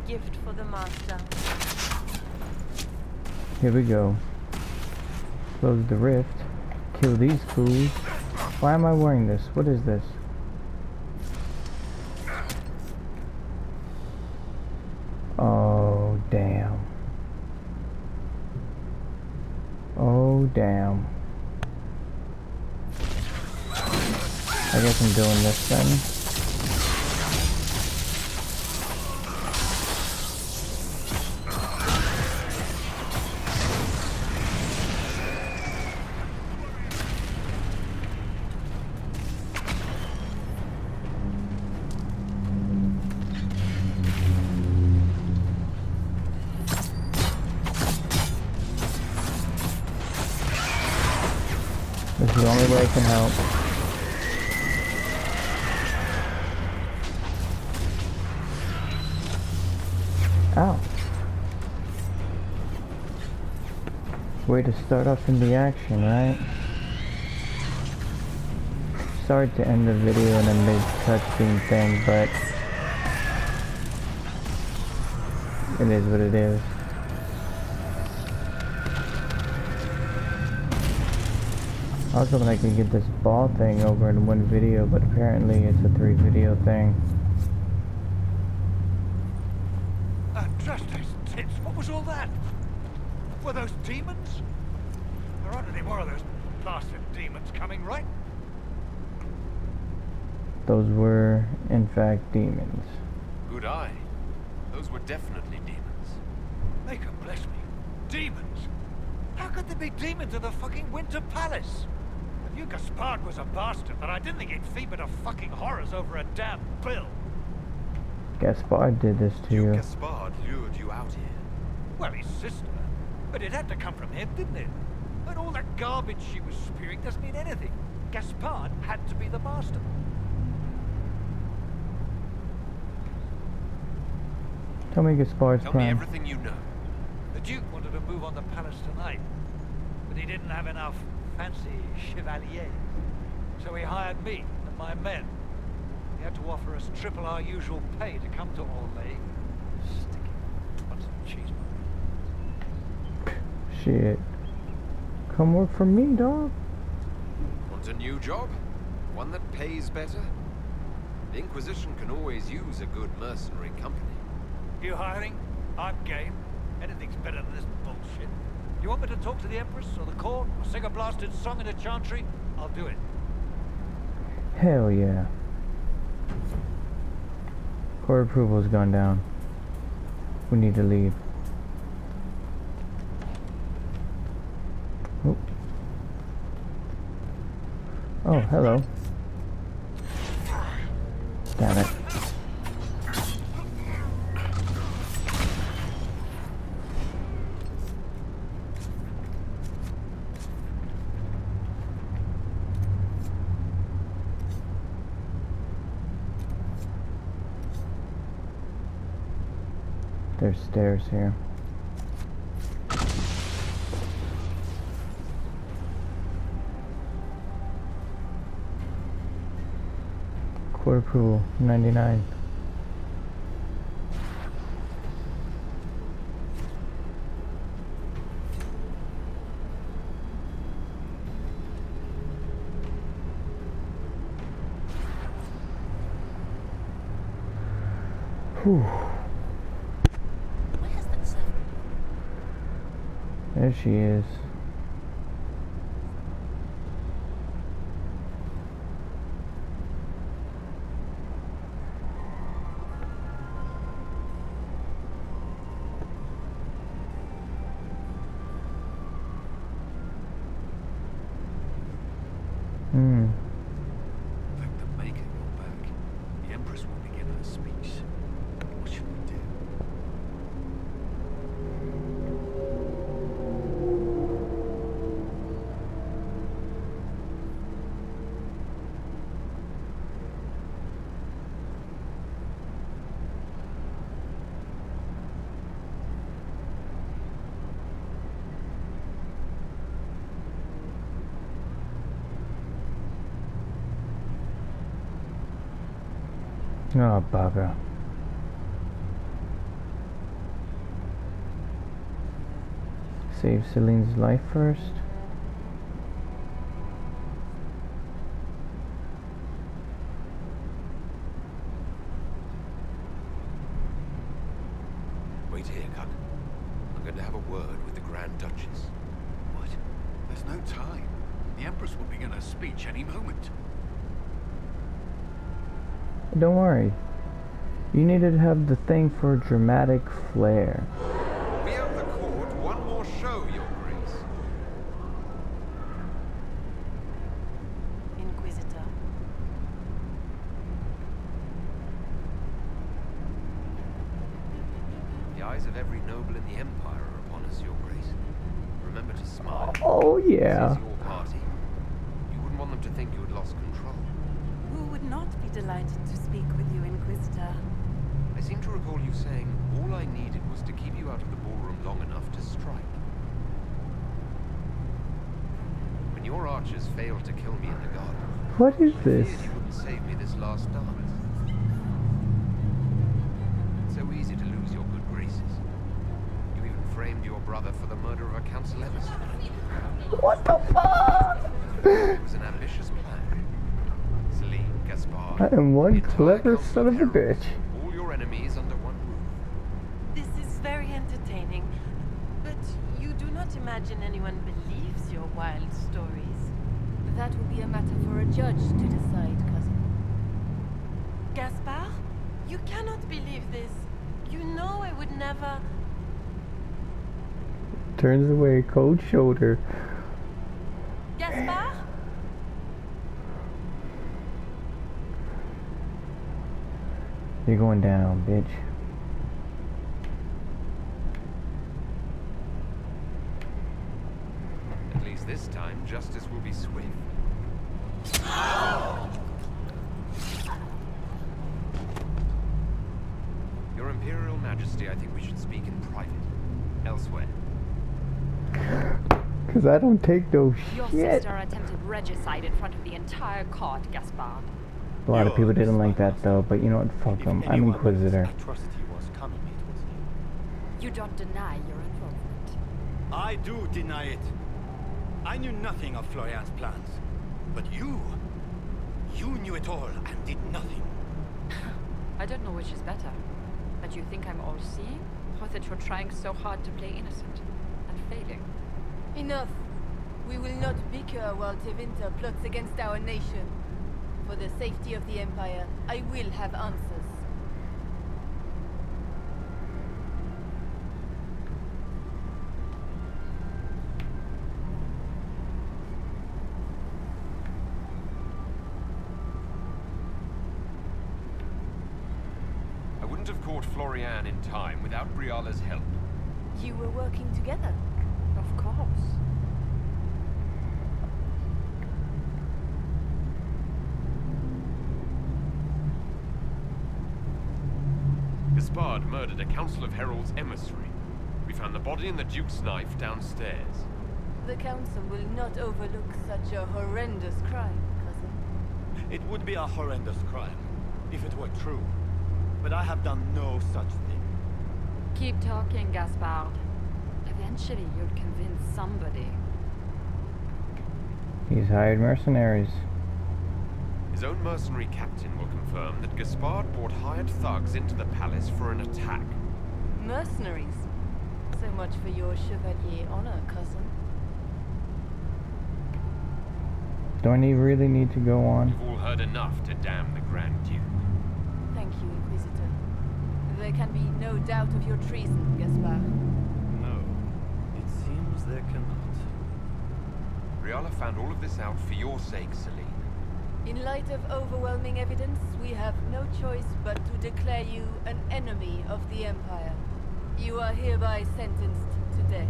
gift for the master. Here we go. Close the rift. Kill these fools. Why am I wearing this? What is this? Oh, damn. Oh, damn. I guess I'm doing this then. This is the only way I can help. Ow. Way to start off in the action, right? Sorry to end the video in a mid-cutscene thing, but it is what it is. I was hoping I could get this ball thing over in one video, but apparently it's a 3-video thing. Justice tits, what was all that? Were those demons? There aren't any more of those blasted demons coming, right? Those were, in fact, demons. Good eye. Those were definitely demons. May God bless me. Demons? How could there be demons in the fucking Winter Palace? I knew Gaspard was a bastard, but I didn't think he'd feed me to fucking horrors over a damn bill. Gaspard did this to you. Gaspard lured you out here. Well, his sister. But it had to come from him, didn't it? And all that garbage she was spewing doesn't mean anything. Gaspard had to be the master. Tell me Gaspard's Tell me plan. everything you know. The Duke wanted to move on the palace tonight, but he didn't have enough fancy chevaliers. So he hired me and my men. He had to offer us triple our usual pay to come to Orlais. Sticky. Want some cheeseburger? Shit. Come work for me, dog. Want a new job? One that pays better? The Inquisition can always use a good mercenary company. You hiring? I'm game. Anything's better than this bullshit. You want me to talk to the Empress or the court or sing a blasted song in a chantry? I'll do it. Hell yeah. Court approval's gone down. We need to leave. Oh. Oh, hello. Damn it. There's stairs here. Court approval, 99. Whew. There she is. Like the maker got back. The Empress will begin her speech. What should we do? Oh, bugger. save Celine's life first. Wait here, Cut. I'm going to have a word with the Grand Duchess. What? There's no time. The Empress will begin her speech any moment. Don't worry. You needed to have the thing for dramatic flair. We have the court one more show, Your Grace. Inquisitor. The eyes of every noble in the Empire are upon us, Your Grace. Remember to smile. Oh yeah. This is your party. You wouldn't want them to think you had lost control. Who would not be delighted to speak with you, Inquisitor? I seem to recall you saying all I needed was to keep you out of the ballroom long enough to strike. When your archers failed to kill me in the garden, What is I this? feared you wouldn't save me this last dance. It's so easy to lose your good graces. You even framed your brother for the murder of a council emissary. What the fuck? It was an ambitious plan. Celine, Gaspard, I am one the entire clever Council son of a Heralds, bitch. all your enemies under one roof. This is very entertaining, but you do not imagine anyone believes your wild stories. That will be a matter for a judge to decide, cousin. Gaspard? You cannot believe this. You know I would never... Turns away, cold shoulder. Gaspard? You're going down, bitch. At least this time, justice will be swift. Your Imperial Majesty, I think we should speak in private. Elsewhere. Cause I don't take those Your shit. sister attempted regicide in front of the entire court, Gaspard. A lot of people didn't like that though, but you know what? Fuck them. I'm Inquisitor. Atrocity was coming, it was you. You don't deny your involvement. I do deny it. I knew nothing of Florian's plans. But you knew it all and did nothing. I don't know which is better. That you think I'm all-seeing, or that you're trying so hard to play innocent and failing. Enough. We will not bicker while Tevinter plots against our nation. For the safety of the Empire, I will have answers. I wouldn't have caught Florian in time without Briala's help. You were working together. Of course. Gaspard murdered a Council of Heralds emissary. We found the body and the Duke's knife downstairs. The Council will not overlook such a horrendous crime, cousin. It would be a horrendous crime, if it were true. But I have done no such thing. Keep talking, Gaspard. Eventually you'll convince somebody. He's hired mercenaries. His own mercenary captain will confirm that Gaspard brought hired thugs into the palace for an attack. Mercenaries. So much for your chevalier honor, cousin. Do I really need to go on? You've all heard enough to damn the Grand Duke. Thank you, Inquisitor. There can be no doubt of your treason, Gaspard. No, it seems there cannot. Briala found all of this out for your sake, Celine. In light of overwhelming evidence, we have no choice but to declare you an enemy of the Empire. You are hereby sentenced to death.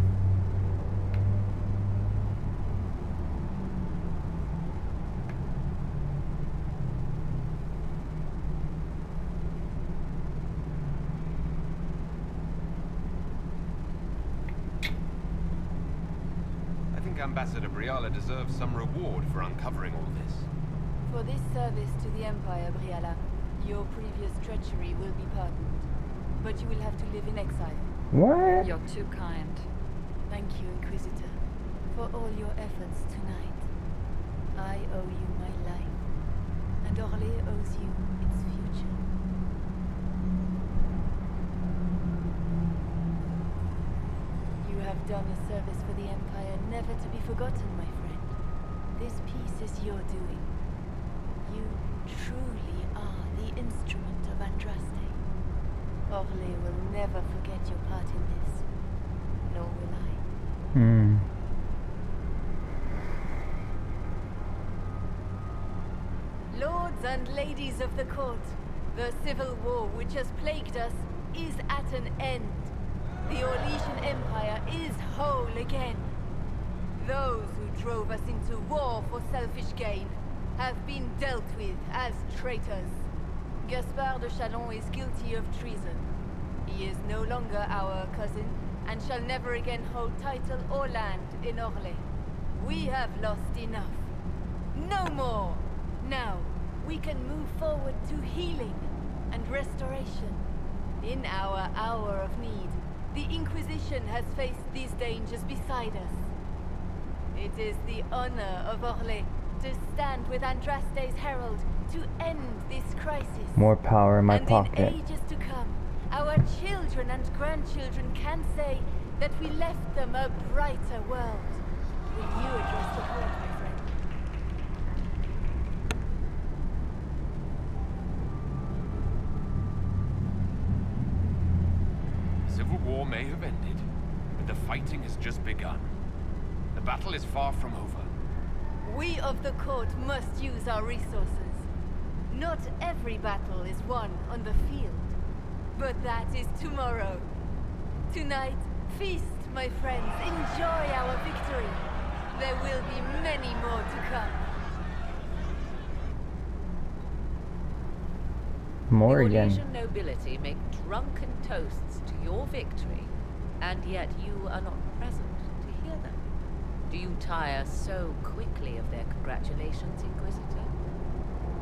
I think Ambassador Briala deserves some reward for uncovering all this. For this service to the Empire, Briala, your previous treachery will be pardoned. But you will have to live in exile. What? You're too kind. Thank you, Inquisitor, for all your efforts tonight. I owe you my life, and Orlais owes you its future. You have done a service for the Empire never to be forgotten, my friend. This piece is your doing. You truly are the instrument of Andraste. Orlais will never forget your part in this, nor will I. Lords and ladies of the court, the civil war which has plagued us is at an end. The Orlesian Empire is whole again. Those who drove us into war for selfish gain have been dealt with as traitors. Gaspard de Chalon is guilty of treason. He is no longer our cousin, and shall never again hold title or land in Orlais. We have lost enough. No more! Now, we can move forward to healing and restoration. In our hour of need, the Inquisition has faced these dangers beside us. It is the honor of Orlais to stand with Andraste's herald to end this crisis. More power in my pocket. And in ages to come, our children and grandchildren can say that we left them a brighter world. Will you address the court, my friend? The Civil War may have ended, but the fighting has just begun. The battle is far from over. We of the court must use our resources. Not every battle is won on the field, but that is tomorrow. Tonight, feast, my friends. Enjoy our victory. There will be many more to come. More the again. Orlesian nobility make drunken toasts to your victory, and yet you are not present to hear them. Do you tire so quickly of their congratulations, Inquisitor?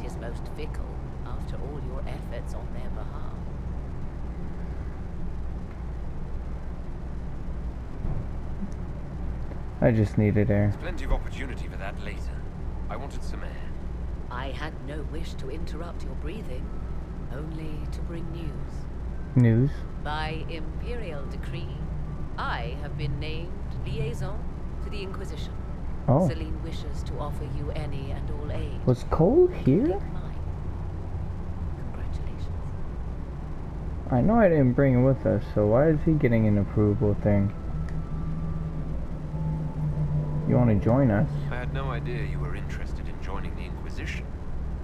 It is most fickle, after all your efforts on their behalf. I just needed air. There's plenty of opportunity for that later. I wanted some air. I had no wish to interrupt your breathing, only to bring news. News? By Imperial decree, I have been named liaison to the Inquisition. Oh. Celine wishes to offer you any and all aid. Was Cole here? including mine. Congratulations. I know I didn't bring him with us, so why is he getting an approval thing? You want to join us? I had no idea you were interested in joining the Inquisition.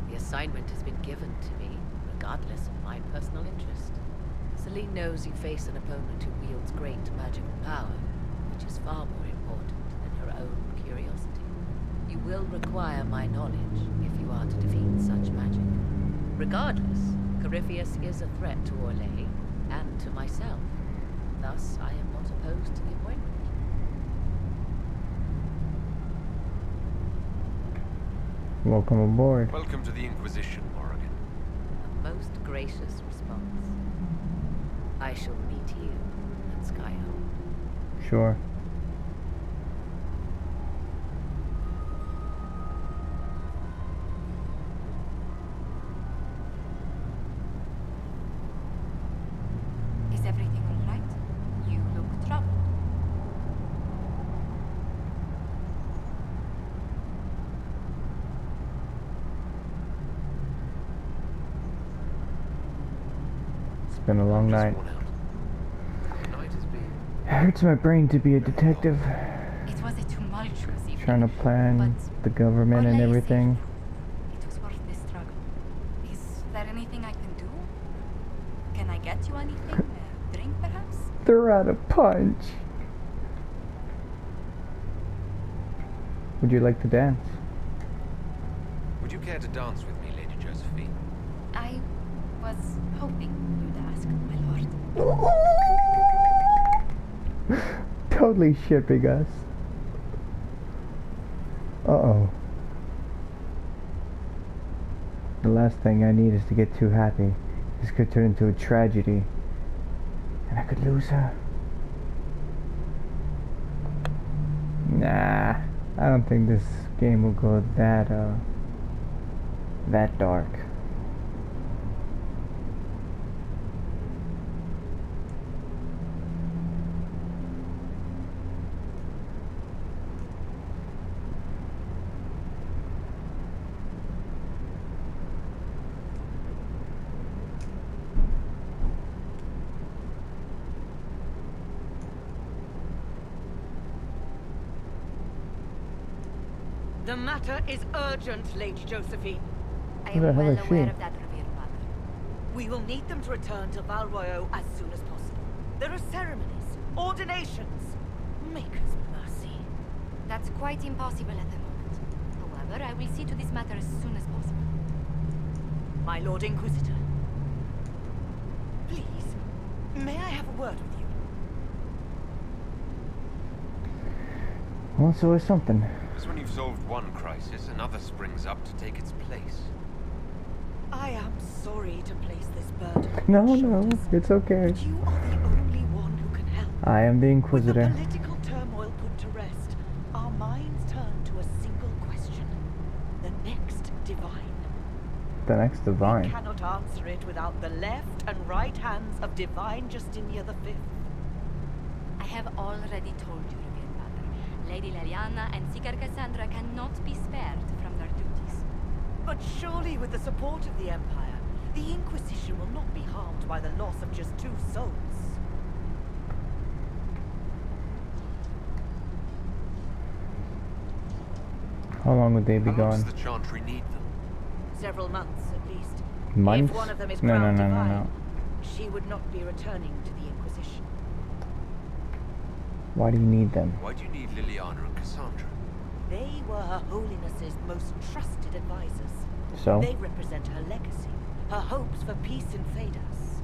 The assignment has been given to me, regardless of my personal interest. Celine knows you face an opponent who wields great magical power, which is far more important than her own curiosity. You will require my knowledge if you are to defeat such magic. Regardless, Corypheus is a threat to Orlais and to myself. Thus, I am not opposed to the appointment. Welcome aboard. Welcome to the Inquisition, Morrigan. A most gracious response. I shall meet you at Skyhome. Sure. Is everything all right? You look troubled. It's been a long Just night. worn out. The night has been. It hurts my brain to be a detective. It was a tumultuous evening. Trying to plan but the government and Orlais saved everything. you. It was worth the struggle. Is there anything I can do? Can I get you anything? A drink, perhaps? They're out of punch. Would you like to dance? Would you care to dance with me, Lady Josephine? I was hoping you'd ask, my lord. Totally shipping us. Uh-oh. The last thing I need is to get too happy. This could turn into a tragedy. And I could lose her. Nah, I don't think this game will go that dark. The matter is urgent, Lady Josephine. I Who the am hell well is aware she? of that, Revered Mother. We will need them to return to Val Royeaux as soon as possible. There are ceremonies, ordinations. Make us mercy. That's quite impossible at the moment. However, I will see to this matter as soon as possible. My Lord Inquisitor. Please, may I have a word with you? Well, it's always something. Because when you've solved one crisis, another springs up to take its place. I am sorry to place this burden on No, your no, shoulders, it's okay. but you are the only one who can help. I am the With the Inquisitor. political turmoil put to rest, our minds turn to a single question. The next divine. The next We divine. cannot answer it without the left and right hands of Divine Justinia V. I have already told you, Revered Mother. Lady Leliana and Seeker Cassandra cannot be spared from their duties. But surely with the support of the Empire, the Inquisition will not be harmed by the loss of just 2 souls. How long would they be How long does gone? the Chantry need them? Several months, at least. Months? If one of them is No, no, crowned no, no, divine, no. she would not be returning to the Inquisition. Why do you need them? Why do you need Liliana and Cassandra? They were Her Holiness's most trusted advisors. So? They represent her legacy, her hopes for peace in Phaedos.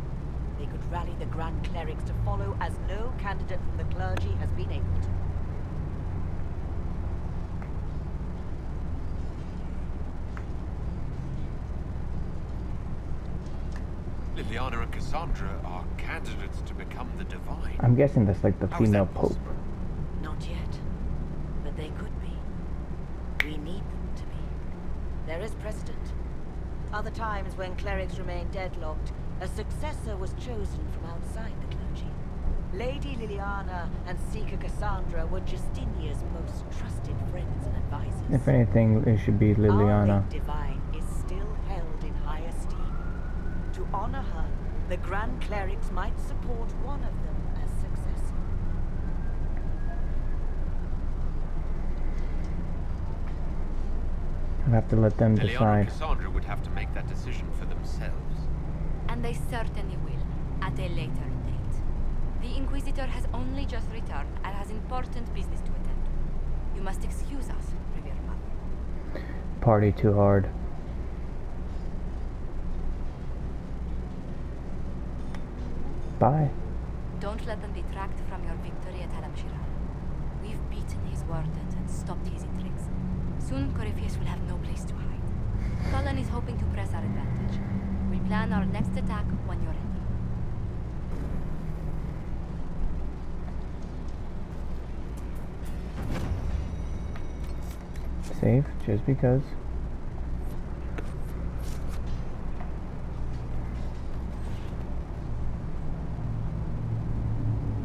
They could rally the Grand Clerics to follow as no candidate from the clergy has been able to. Liliana and Cassandra are candidates to become the Divine. I'm guessing that's like the How is female that pope. possible? Not yet, but they could be. We need them to be. There is precedent. Other times when clerics remained deadlocked, a successor was chosen from outside the clergy. Lady Liliana and Seeker Cassandra were Justinia's most trusted friends and advisors. If anything, it should be Our Liliana. late divine is still held in high esteem. To honor her, the Grand Clerics might support one of them as successor. I'll have to let them Liliana and decide. Cassandra would have to make that decision for themselves. And they certainly will, at a later date. The Inquisitor has only just returned and has important business to attend to. You must excuse us, Revered Mother. Party too hard. Bye. Don't let them detract from your victory at Alam Shirar. We've beaten his wardens and stopped his intrigues. Soon Corypheus will have no place to hide. Cullen is hoping to press our advantage. We'll plan our next attack when you're ready. Save, just because.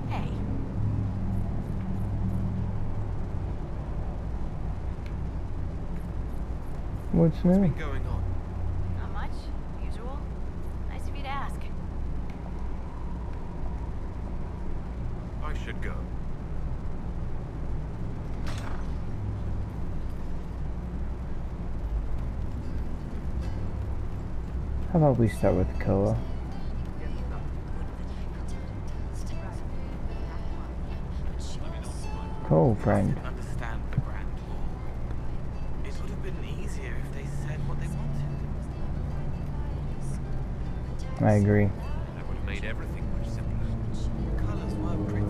Hey, What's What's new? been going on? Not much. Usual. Nice of you to ask. I should go. How about we start with Koa? Koa, friend. Understand the Grand Law. It would have been easier if they said what they wanted. I agree. That would have made everything much simpler. Colors were pretty.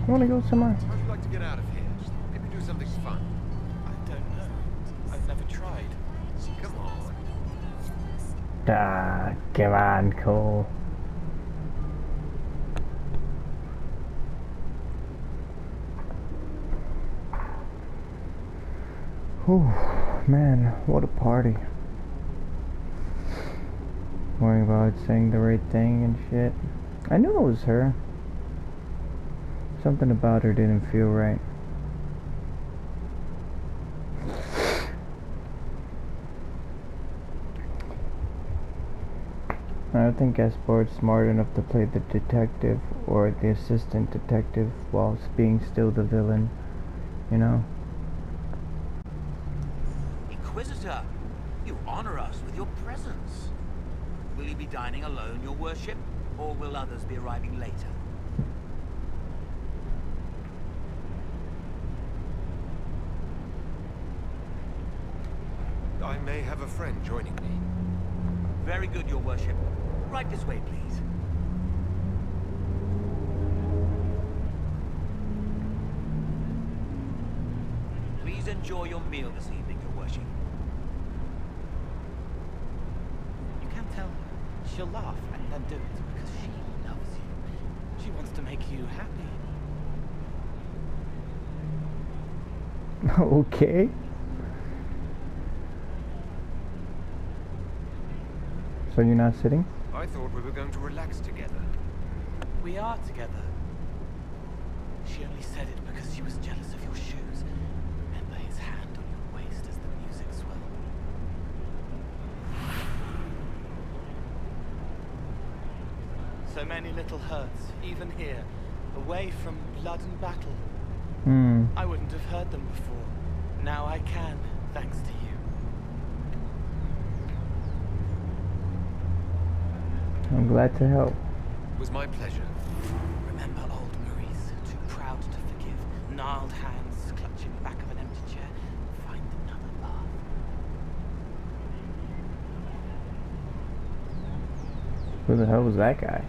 I want to go somewhere. How'd you like to get out of here? Maybe do something fun. I don't know. I've never tried. Come on. Ah, come on, Cole. Whew, man, what a party. Worrying about saying the right thing and shit. I knew it was her. Something about her didn't feel right. I don't think Gaspard's smart enough to play the detective or the assistant detective while being still the villain, you know? Inquisitor, you honor us with your presence. Will you be dining alone, your worship, or will others be arriving later? I may have a friend joining me. Very good, your worship. Right this way, please. Please enjoy your meal this evening, your worship. You can tell her. She'll laugh and then do it because she loves you. She wants to make you happy. Okay. So you're not sitting? I thought we were going to relax together. We are together. She only said it because she was jealous of your shoes. Remember his hand on your waist as the music swelled. So many little hurts, even here, away from blood and battle. I wouldn't have heard them before. Now I can, thanks to you. I'm glad to help. It was my pleasure. Remember old Maurice, too proud to forgive, gnarled hands clutching the back of an empty chair. Find another laugh. Who the hell was that guy?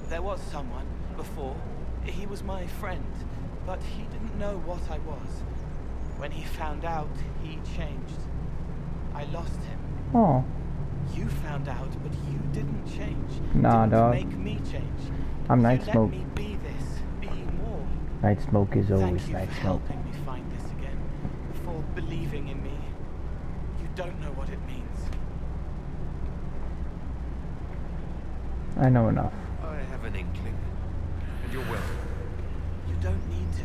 There was someone before. He was my friend, but he didn't know what I was. When he found out, he changed. I lost him. Oh. You found out, but you didn't change. Nah, didn't dog. make me change. I'm Night you Smoke. Let me be this, be more. Night Smoke is always Thank you Night for Smoke. helping me find this again, for believing in me. You don't know what it means. I know enough. I have an inkling. And you're welcome. You don't need to.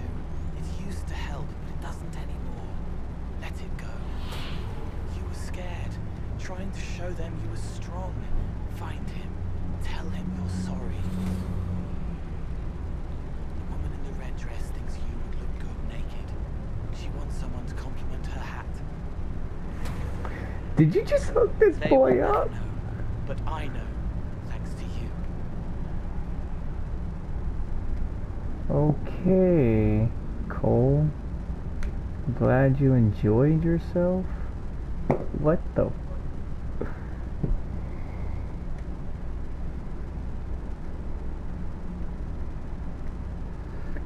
It used to help, but it doesn't anymore. Let it go. You were scared, trying to show them you were strong. Find him. Tell him you're sorry. The woman in the red dress thinks you would look good naked. She wants someone to compliment her hat. Did you just hook this They boy will up? never know, but I know, thanks to you. Okay, Cole. Glad you enjoyed yourself? What the?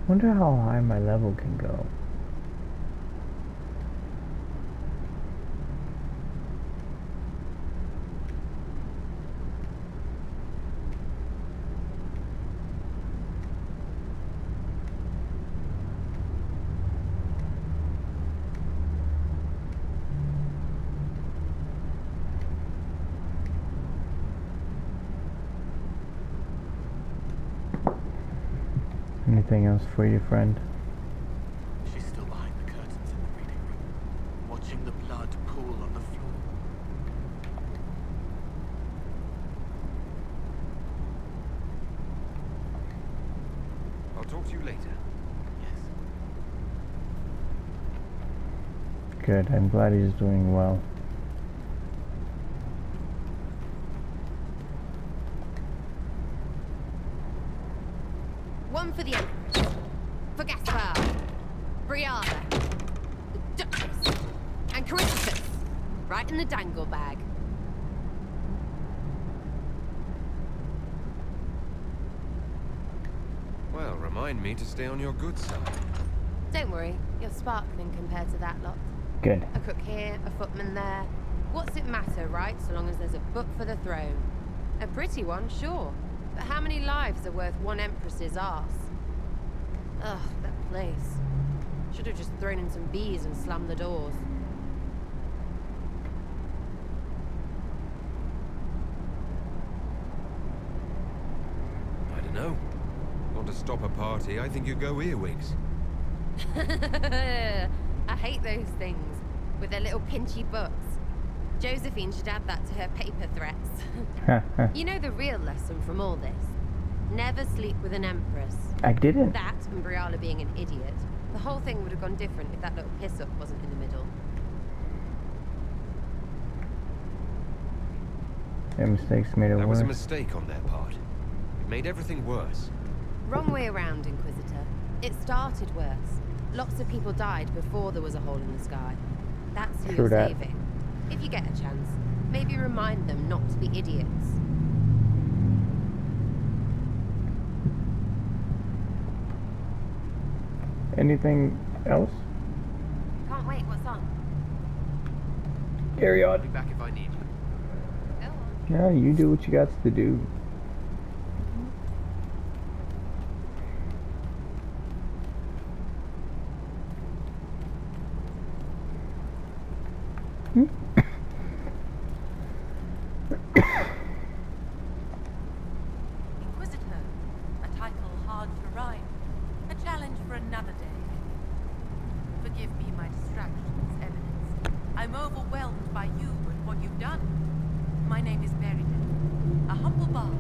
Wonder how high my level can go. Anything else for you, friend? She's still behind the curtains in the reading room, watching the blood pool on the floor. I'll talk to you later. Yes. Good, I'm glad he's doing well. One for the Emperess, for Gaspard, Brianna, the Duchess, and Christopher. Right in the dangle bag. Well, remind me to stay on your good side. Don't worry, you're sparkling compared to that lot. Good. A cook here, a footman there. What's it matter, right? So long as there's a book for the throne. A pretty one, sure. But how many lives are worth one Empress's arse? Ugh, that place. Should have just thrown in some bees and slammed the doors. I don't know. Want to stop a party? I think you go earwigs. I hate those things with their little pinchy butts. Josephine should add that to her paper threats. You know the real lesson from all this? Never sleep with an Empress. I didn't. That and Briala being an idiot. The whole thing would have gone different if that little piss-up wasn't in the middle. Their mistakes made it That worse. was a mistake on their part. It made everything worse. Wrong way around, Inquisitor. It started worse. Lots of people died before there was a hole in the sky. That's who you're saving. If you get a chance, maybe remind them not to be idiots. Anything else? Can't wait, what's on? Carry I'll on. be back if I need you. Go on. Yeah, you do what you got to do. Inquisitor, a title hard to rhyme. A challenge for another day. Forgive me my distractions, Eminence. I'm overwhelmed by you and what you've done. My name is Meriden, a humble bard.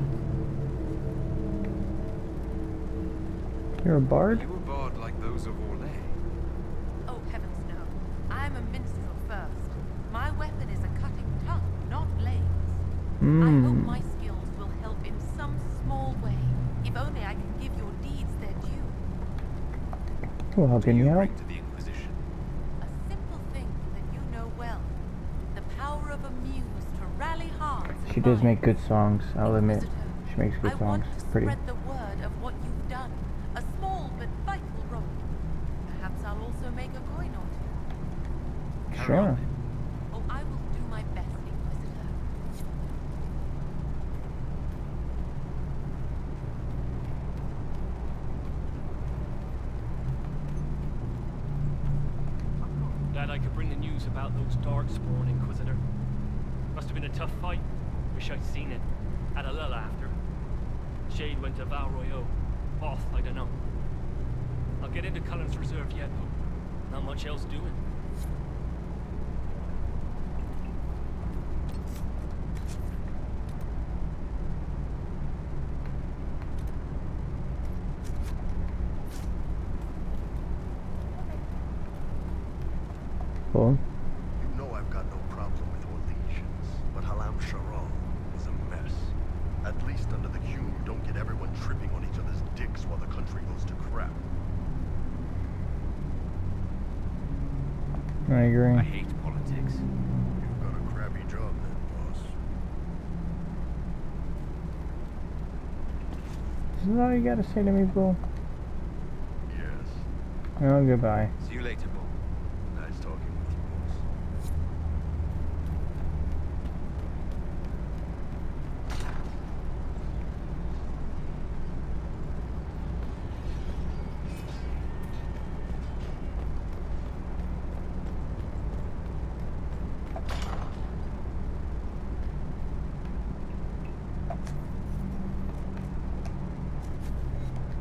You're a bard? You a bard like those of Orlais? Oh, heavens no. I'm a minstrel first. My weapon is a cutting tongue, not blades. I hope my skills will help in some small way. If only I can give your deeds their due. Well, how can you help? To the Inquisition. A simple thing that you know well. The power of a muse to rally hearts. She does make good songs, I'll admit. She makes good I songs. want to Pretty. spread the word of what you've done. A small but vital role. Perhaps I'll also make a coin or two. Sure. Oh, I will do my best, Inquisitor. Glad I could bring the news about those Darkspawn, Inquisitor. Must have been a tough fight. Wish I'd seen it. Had a little after. Shade went to Val Royaux. Off, I don't know. I'll get into Cullen's reserve yet, though. Not much else doing. Cool. You know I've got no problem with Orlesians, but Halam Sharal is a mess. At least under the Hume, you don't get everyone tripping on each other's dicks while the country goes to crap. I agree. I hate politics. You've got a crappy job then, boss. Is that all you gotta say to me, Bull? Yes. Oh, goodbye. See you later, Bull. Nice talking with you, boss.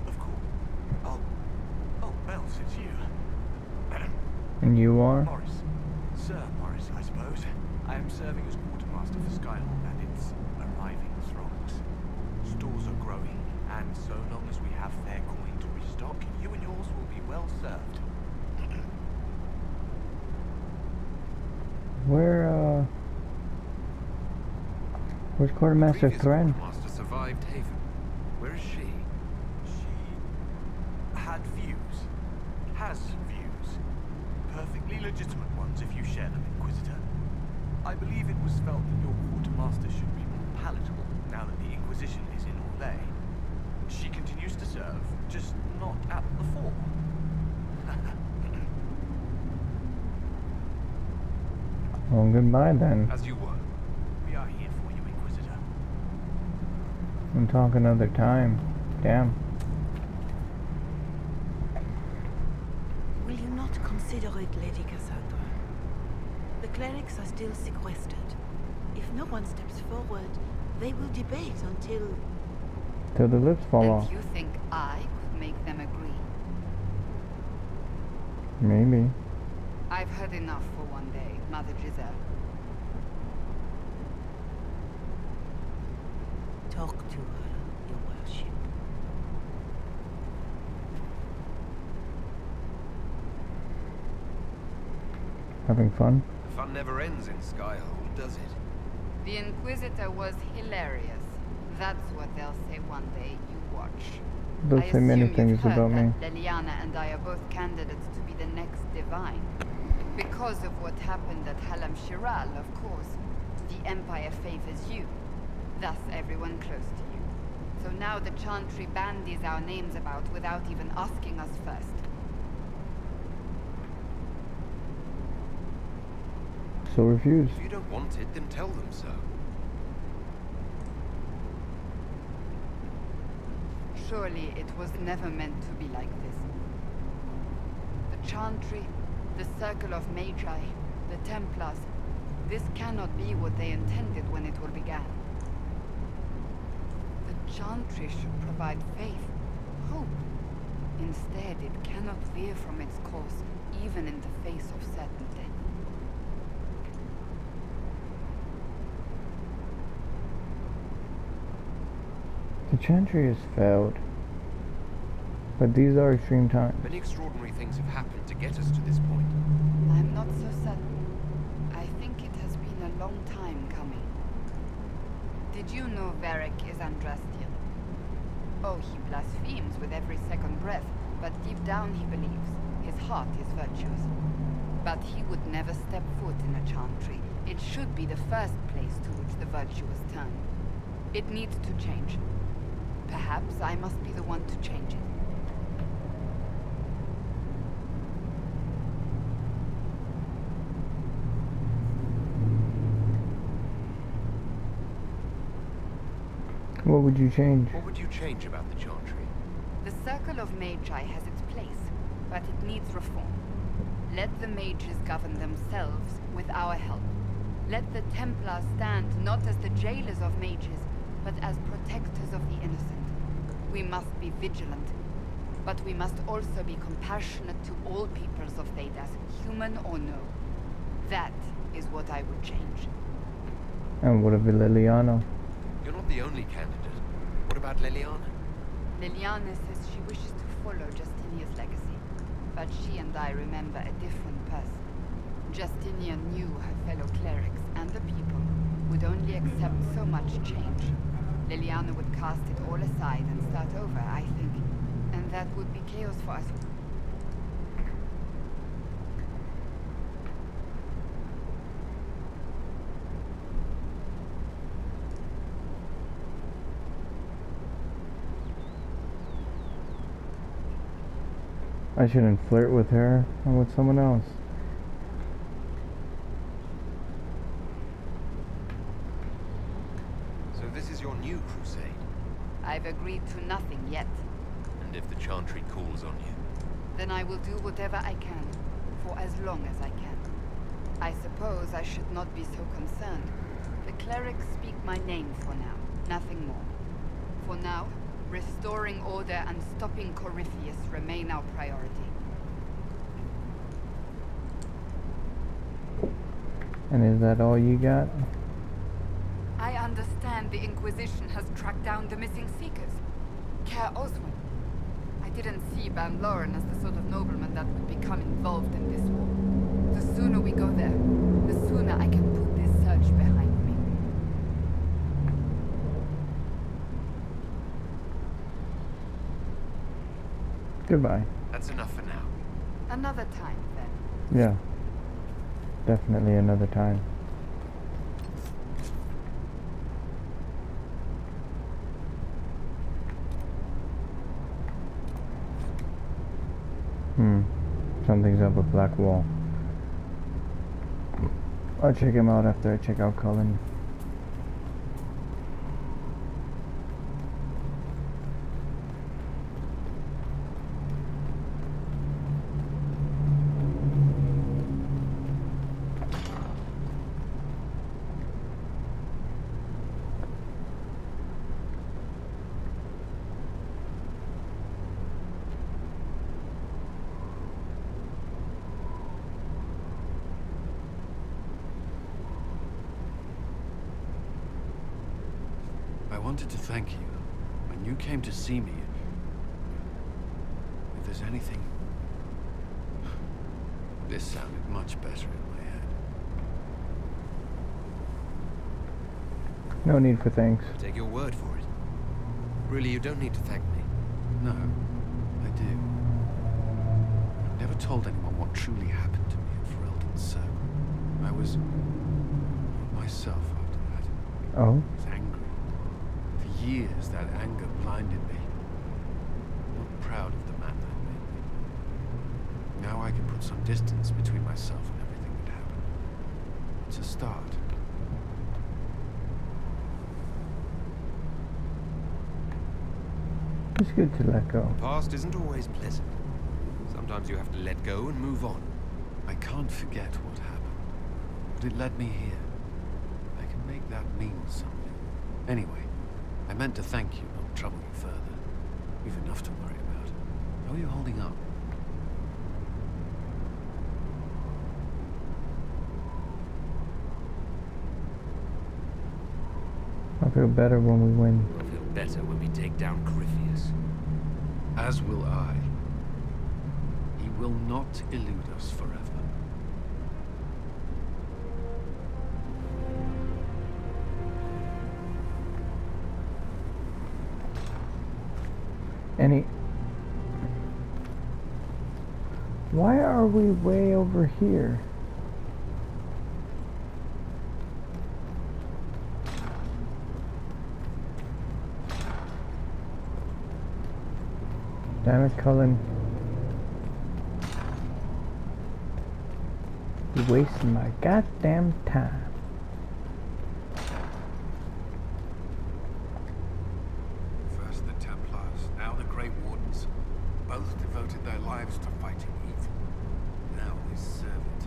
Of course. Oh, Bells, it's you. And you are? Morris. Sir Morris, I suppose. I am serving as quartermaster for Skyhawk and its arriving throngs. Stores are growing, and so long as we have fair coin to restock, you and yours will be well served. Where's Quartermaster Thren? Quartermaster survived Haven. Where is she? She had views. Has views. Perfectly legitimate ones if you share them, Inquisitor. I believe it was felt that your quartermaster should be more palatable now that the Inquisition is in Orlais. She continues to serve, just not at the fore. Well, goodbye then. As you were. We are here for you, Inquisitor. We'll talk another time. Damn. Will you not Illiterate Lady Cassandra. The clerics are still sequestered. If no one steps forward, they will debate until... Till the lips fall off. And you think I could make them agree? Maybe. I've heard enough for one day, Mother Giselle. Talk to her, your worship. Having fun? The fun never ends in Skyhold, does it? The Inquisitor was hilarious. That's what they'll say one day. You watch. They'll say many things about me. Leliana and I are both candidates to be the next divine. Because of what happened at Halam Shiral, of course, the Empire favors you. Thus, everyone close to you. So now the Chantry bandies our names about without even asking us first. So refuse. If you don't want it, then tell them so. Surely it was never meant to be like this. The Chantry, the Circle of Magi, the Templars, this cannot be what they intended when it all began. The Chantry should provide faith, hope. Instead, it cannot veer from its course, even in the face of certain death. The Chantry has failed. But these are extreme times. Many extraordinary things have happened to get us to this point. I'm not so certain. I think it has been a long time coming. Did you know Varric is Andrastian? Oh, he blasphemes with every second breath, but deep down he believes. His heart is virtuous. But he would never step foot in a Chantry. It should be the first place to which the virtuous turn. It needs to change. Perhaps I must be the one to change it. What would you change? What would you change about the Chantry? The Circle of Magi has its place, but it needs reform. Let the mages govern themselves with our help. Let the Templars stand not as the jailers of mages, but as protectors of the innocent. We must be vigilant, but we must also be compassionate to all peoples of Thedas, human or no. That is what I would change. And what of Leliana? You're not the only candidate. What about Leliana? Leliana says she wishes to follow Justinia's legacy, but she and I remember a different person. Justinia knew her fellow clerics and the people would only accept so much change. Leliana would cast it all aside and start over, I think. And that would be chaos for us. I shouldn't flirt with her and with someone else. So this is your new crusade? I've agreed to nothing yet. And if the Chantry calls on you? Then I will do whatever I can, for as long as I can. I suppose I should not be so concerned. The clerics speak my name for now, nothing more. For now, restoring order and stopping Corypheus remain our priority. And is that all you got? I understand the Inquisition has tracked down the missing Seekers. Care Oswin. I didn't see Ban Loren as the sort of nobleman that would become involved in this war. The sooner we go there, the sooner I can put this search behind me. Goodbye. That's enough for now. Another time, then. Yeah. Definitely another time. Something's up with Black Wall. I'll check him out after I check out Cullen. wanted to thank you. When you came to see me, if there's anything... This sounded much better in my head. No need for thanks. I take your word for it. Really, you don't need to thank me. No, I do. I've never told anyone what truly happened to me in Ferelden's Circle. I was... myself after that. Oh? I was angry. For years, that anger blinded me. I'm not proud of the man that made me. Now I can put some distance between myself and everything that happened. It's a start. It's good to let go. The past isn't always pleasant. Sometimes you have to let go and move on. I can't forget what happened, but it led me here. I can make that mean something. Anyway, I meant to thank you, not trouble you further. We've enough to worry about. How are you holding up? I'll feel better when we win. We'll feel better when we take down Corypheus. As will I. He will not elude us forever. Why are we way over here? Damn it, Cullen. You're wasting my goddamn time. First the Templars, now the Grey Wardens. Both devoted their lives to fighting evil. Now they serve it.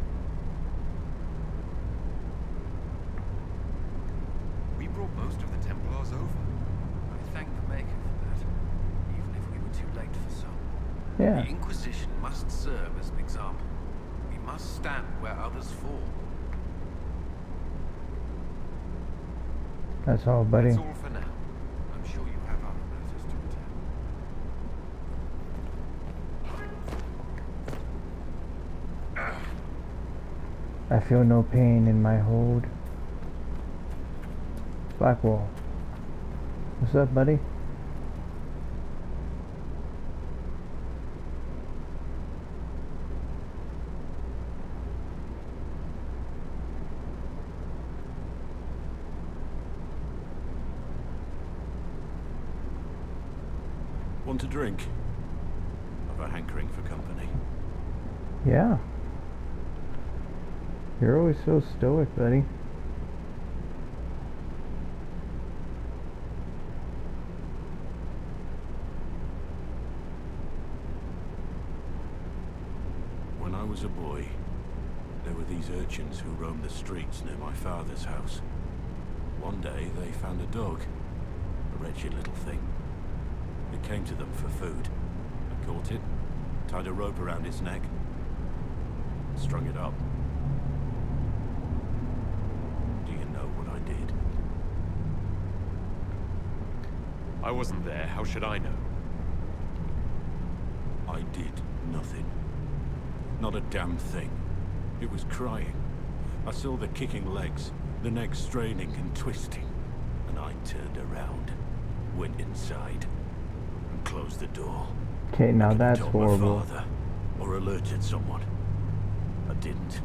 We brought most of the Templars over. I thank the Maker for that, even if we were too late for some. Yeah. The Inquisition must serve as an example. We must stand where others fall. That's all, buddy. That's all for now. I'm sure you have other matters to attend. I feel no pain in my hold. Blackwall. What's up, buddy? Want a drink? Have a hankering for company. Yeah. You're always so stoic, buddy. When I was a boy, there were these urchins who roamed the streets near my father's house. One day they found a dog, a wretched little thing. It came to them for food. I caught it, tied a rope around its neck, strung it up. Do you know what I did? I wasn't there. How should I know? I did nothing. Not a damn thing. It was crying. I saw the kicking legs, the neck straining and twisting, and I turned around, went inside, and closed the door. Okay, now that's Told horrible. my father, or alerted someone. I didn't.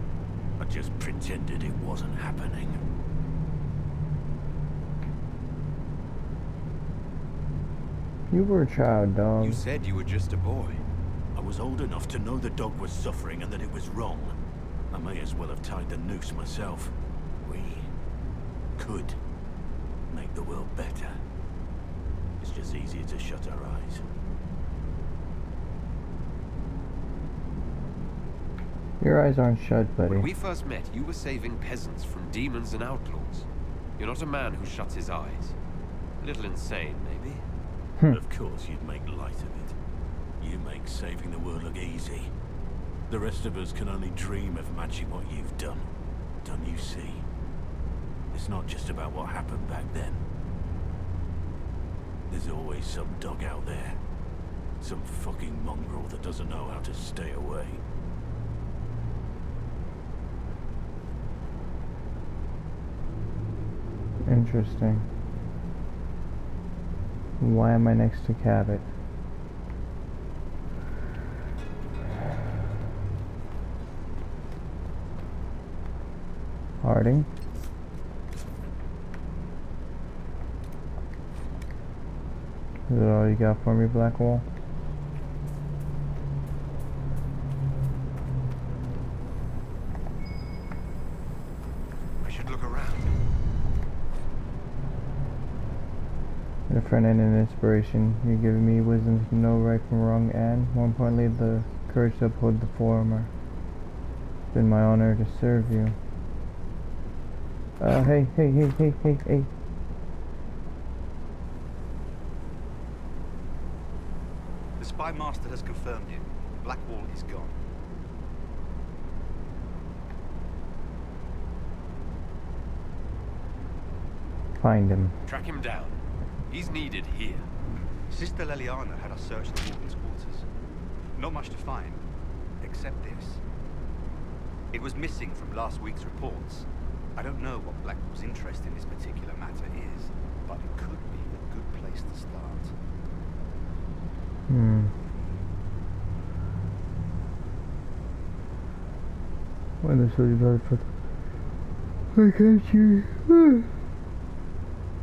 I just pretended it wasn't happening. You were a child, dog. You said you were just a boy. I was old enough to know the dog was suffering and that it was wrong. I may as well have tied the noose myself. We could make the world better. It's just easier to shut our eyes. Your eyes aren't shut, buddy. When we first met, you were saving peasants from demons and outlaws. You're not a man who shuts his eyes. A little insane, maybe. Of course you'd make light of it. You make saving the world look easy. The rest of us can only dream of matching what you've done. Don't you see? It's not just about what happened back then. There's always some dog out there. Some fucking mongrel that doesn't know how to stay away. Interesting. Why am I next to Cabot? Harding? Is that all you got for me, Blackwall? I should look around. A friend and an inspiration. You're giving me wisdom to know right from wrong and, more importantly, the courage to uphold the former. It's been my honor to serve you. Hey. The spy master has confirmed it. Blackwall is gone. Find him. Track him down. He's needed here. Sister Leliana had us search the warden's quarters. Not much to find, except this. It was missing from last week's reports. I don't know what Blackwall's interest in this particular matter is, but it could be a good place to start. When the soldier blood for I can't you.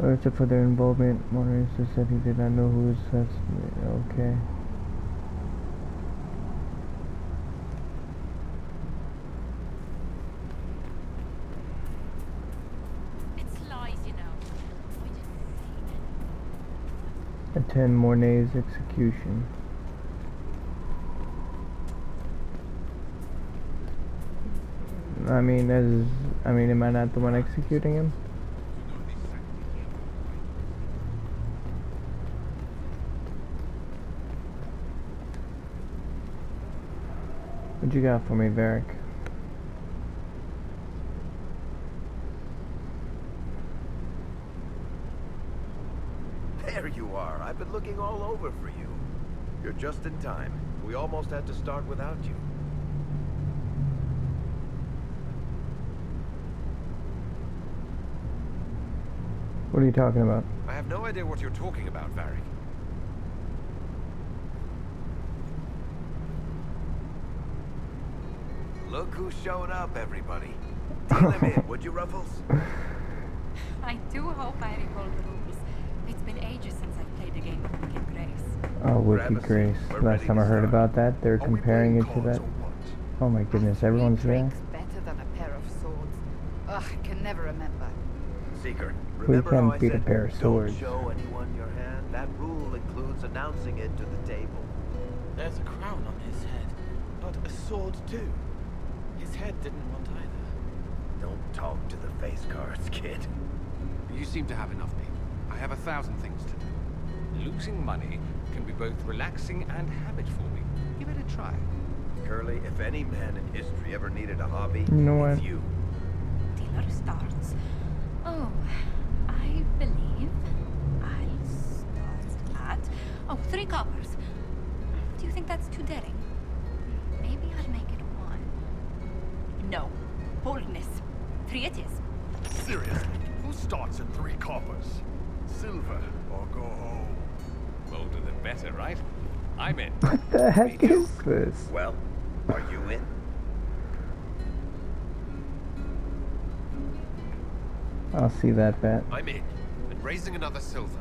Except for their involvement, Maurice said he did not know who was assassinated. Okay. It's lies, you know. Attend Mornay's execution. am I not the one executing him? What you got for me, Varric? There you are. I've been looking all over for you. You're just in time. We almost had to start without you. What are you talking about? I have no idea what you're talking about, Varric. Look who showed up, everybody. Deal him in, would you, Ruffles? I do hope I recall the rules. It's been ages since I've played a game of Wicked Grace. Oh, Wicked Grace. Last time I heard about that, they were comparing it to that. Oh my goodness, everyone's there? Better than a pair of swords. Ugh, I can never remember. Seeker, We remember how I can't beat a said, pair of swords. don't show anyone your hand? That rule includes announcing it to the table. There's a crown on his head, but a sword too. His head didn't want either. Don't talk to the face cards, kid. You seem to have enough people. I have 1,000 things to do. Losing money can be both relaxing and habit-forming. Give it a try. Curly, if any man in history ever needed a hobby, You know what? it's you. Dealer starts. Oh, I believe I'll start at 3 coppers. Do you think that's too daring? Maybe I'll make it 1. No. Boldness. 3 it is. Seriously, who starts at 3 coppers? Silver or go home? Bolder than better, right? I'm in. What the heck is this? Well, are you in? I'll see that bet. I'm in. And raising another silver.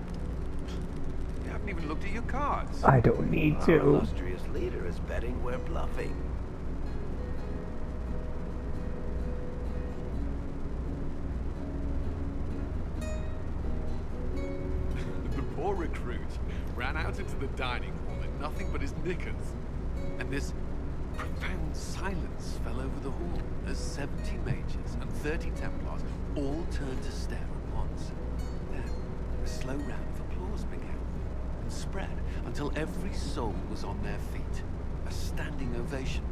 You haven't even looked at your cards. I don't need Our to. illustrious leader is betting we're bluffing. The poor recruit ran out into the dining hall in nothing but his knickers. And this profound silence fell over the hall as 70 mages and 30 Templars all turned to stare at once. Then a slow round of applause began and spread until every soul was on their feet. A standing ovation.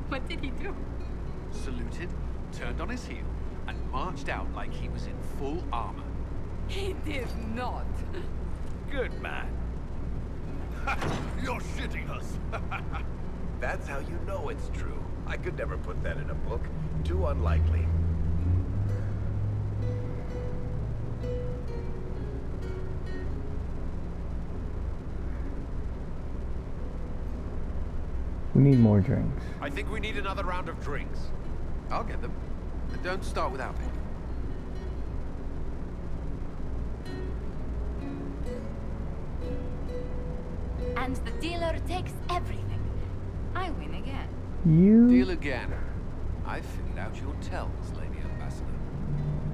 What did he do? Saluted, turned on his heel, and marched out like he was in full armor. He did not. Good man. You're shitting us. That's how you know it's true. I could never put that in a book. Too unlikely. We need more drinks. I think we need another round of drinks. I'll get them. But don't start without me. And the dealer takes everything. I win again. You... Deal again. I figured out your tells, Lady Ambassador.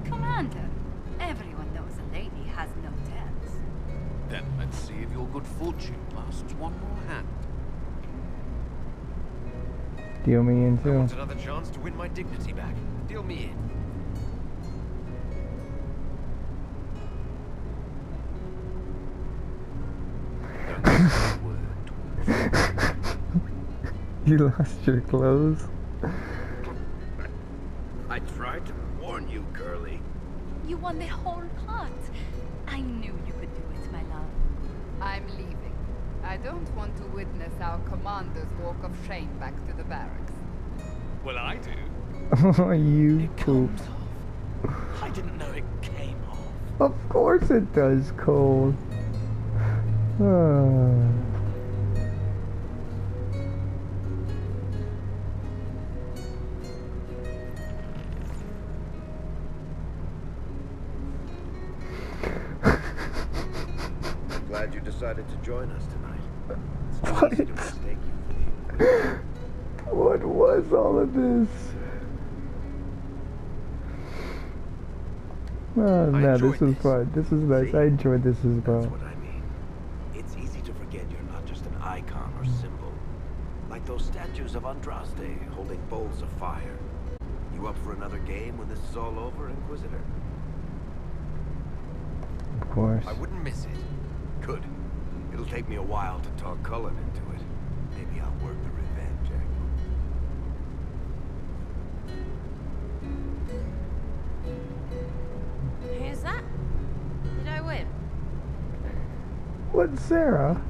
Commander, everyone knows a lady has no tells. Then let's see if your good fortune lasts one more hand. Deal me in I too. want another chance to win my dignity back. Deal me in. You lost your clothes? I tried to warn you, Curly. You won the whole plot. I knew you could do it, my love. I'm leaving. I don't want to witness our commander's walk of shame back to the barracks. Well, I do. Oh, you poop. I didn't know it came off. Of course it does, Cole. Glad you decided to join us tonight. It's What? easy to mistake you for the... What was all of this? Oh, no, this is fun. This is nice. I enjoyed this as well. That's what I mean. It's easy to forget you're not just an icon or symbol. Like those statues of Andraste holding bowls of fire. You up for another game when this is all over, Inquisitor? Of course. I wouldn't miss it. Good. It'll take me a while to talk Cullen into it. Maybe I'll work the revenge Who's that? Did I win? What, Sarah?